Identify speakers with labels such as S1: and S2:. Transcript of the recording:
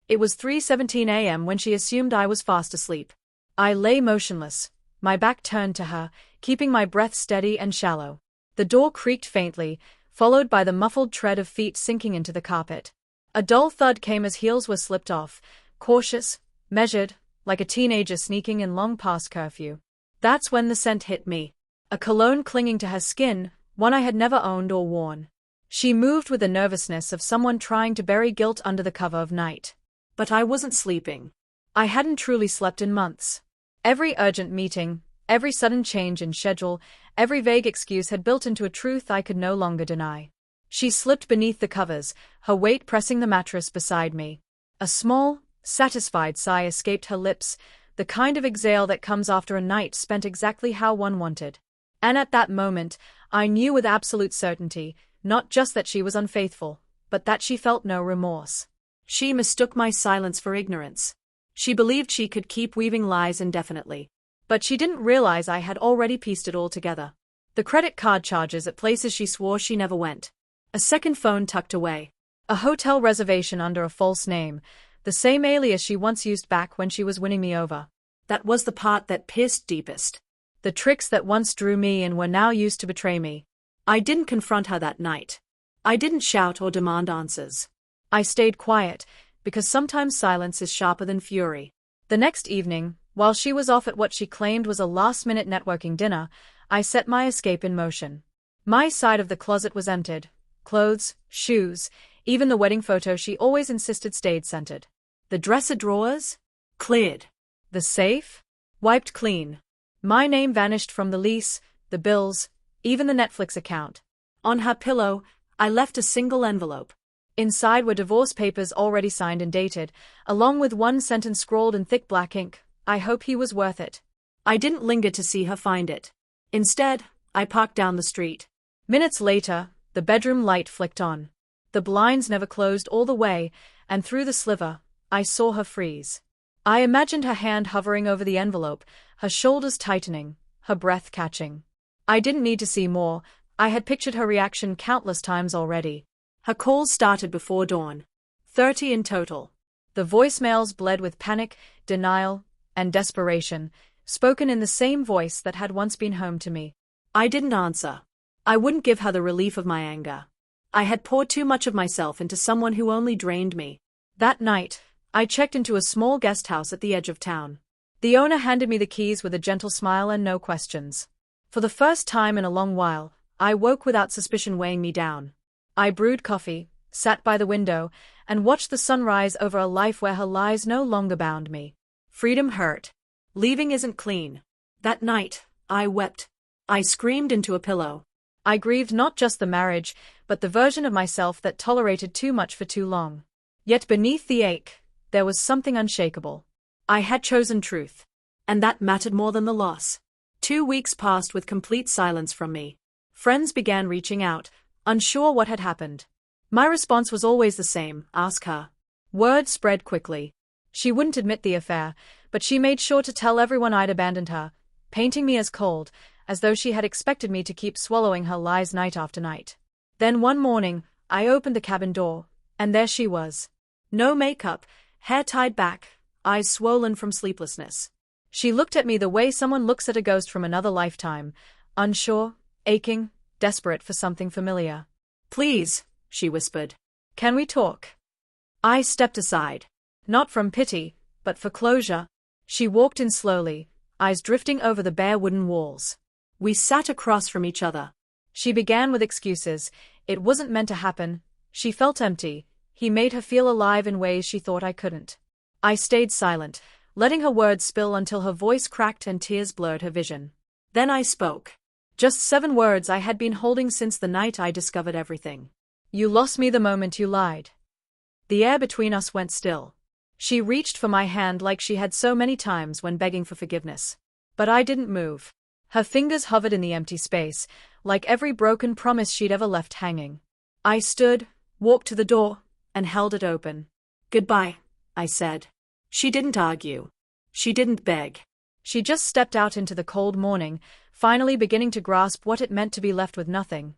S1: It was 3:17 a.m. when she assumed I was fast asleep. I lay motionless, my back turned to her, keeping my breath steady and shallow. The door creaked faintly, followed by the muffled tread of feet sinking into the carpet. A dull thud came as heels were slipped off, cautious, measured, like a teenager sneaking in long past curfew. That's when the scent hit me. A cologne clinging to her skin, one I had never owned or worn. She moved with the nervousness of someone trying to bury guilt under the cover of night. But I wasn't sleeping. I hadn't truly slept in months. Every urgent meeting, every sudden change in schedule, every vague excuse had built into a truth I could no longer deny. She slipped beneath the covers, her weight pressing the mattress beside me. A small, satisfied sigh escaped her lips, the kind of exhale that comes after a night spent exactly how one wanted. And at that moment, I knew with absolute certainty, not just that she was unfaithful, but that she felt no remorse. She mistook my silence for ignorance. She believed she could keep weaving lies indefinitely. But she didn't realize I had already pieced it all together. The credit card charges at places she swore she never went. A second phone tucked away. A hotel reservation under a false name, the same alias she once used back when she was winning me over. That was the part that pierced deepest. The tricks that once drew me in were now used to betray me. I didn't confront her that night. I didn't shout or demand answers. I stayed quiet, because sometimes silence is sharper than fury. The next evening, while she was off at what she claimed was a last-minute networking dinner, I set my escape in motion. My side of the closet was emptied. Clothes, shoes, even the wedding photo she always insisted stayed scented. The dresser drawers? Cleared. The safe? Wiped clean. My name vanished from the lease, the bills, even the Netflix account. On her pillow, I left a single envelope. Inside were divorce papers already signed and dated, along with one sentence scrawled in thick black ink: "I hope he was worth it." I didn't linger to see her find it. Instead, I parked down the street. Minutes later, the bedroom light flicked on. The blinds never closed all the way, and through the sliver, I saw her freeze. I imagined her hand hovering over the envelope, her shoulders tightening, her breath catching. I didn't need to see more, I had pictured her reaction countless times already. Her calls started before dawn. 30 in total. The voicemails bled with panic, denial, and desperation, spoken in the same voice that had once been home to me. I didn't answer. I wouldn't give her the relief of my anger. I had poured too much of myself into someone who only drained me. That night, I checked into a small guest house at the edge of town. The owner handed me the keys with a gentle smile and no questions. For the first time in a long while, I woke without suspicion weighing me down. I brewed coffee, sat by the window, and watched the sun rise over a life where her lies no longer bound me. Freedom hurt. Leaving isn't clean. That night, I wept. I screamed into a pillow. I grieved not just the marriage, but the version of myself that tolerated too much for too long. Yet beneath the ache, there was something unshakable. I had chosen truth. And that mattered more than the loss. 2 weeks passed with complete silence from me. Friends began reaching out, unsure what had happened. My response was always the same: ask her. Word spread quickly. She wouldn't admit the affair, but she made sure to tell everyone I'd abandoned her, painting me as cold, as though she had expected me to keep swallowing her lies night after night. Then one morning, I opened the cabin door, and there she was. No makeup, hair tied back, eyes swollen from sleeplessness. She looked at me the way someone looks at a ghost from another lifetime, unsure, aching, desperate for something familiar. "Please," she whispered. "Can we talk?" I stepped aside. Not from pity, but for closure. She walked in slowly, eyes drifting over the bare wooden walls. We sat across from each other. She began with excuses. It wasn't meant to happen. She felt empty. He made her feel alive in ways she thought I couldn't. I stayed silent, letting her words spill until her voice cracked and tears blurred her vision. Then I spoke. Just 7 words I had been holding since the night I discovered everything. "You lost me the moment you lied." The air between us went still. She reached for my hand like she had so many times when begging for forgiveness. But I didn't move. Her fingers hovered in the empty space, like every broken promise she'd ever left hanging. I stood, walked to the door, and held it open. "Goodbye," I said. She didn't argue. She didn't beg. She just stepped out into the cold morning, finally beginning to grasp what it meant to be left with nothing.